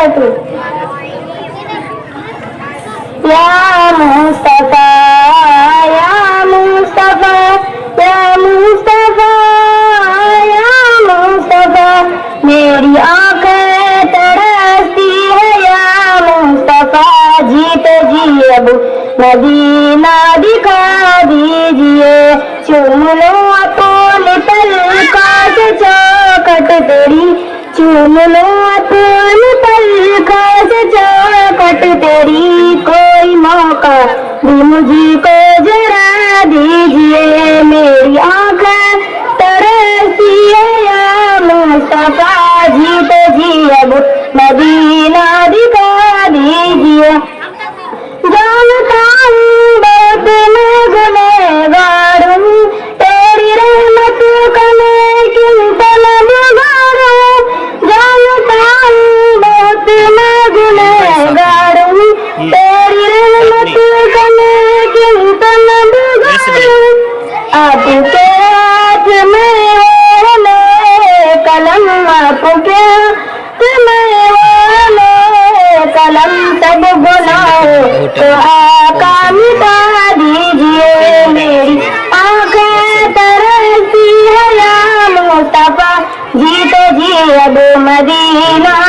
تو یا مصطفیٰ یا مصطفیٰ یا مصطفیٰ یا مصطفیٰ میری آنکھیں ترستی ہے یا مصطفیٰ جیتے جی اب مدینہ دکھا دیجئے چوم لو اپن تلکا سے چوکٹ تیری چوم لو اپن تلکا سے چوکٹ تیری کوئی موقع بھی مجھے کو ذرا دیجئے میری آنکھیں ترستی ہے یا مصطفیٰ جیتے جی اب مدینہ دکھا دیجئے جانتا ہوں بہت میں گنہگار ہوں تیری رحمت کا لیکن طلبگار ہوں جانتا ہوں بہت میں گنہگار ہوں تیری رحمت کا لیکن طلبگار ہوں آپ کے ہاتھ میں ہے میرے قلم آپ کے ہاتھ میں ہے میرے قلم سب گناہوں تو آقا مٹا دیجئے میری آنکھیں ترستی ہے یا مصطفیٰ جیتے جی اب مدینہ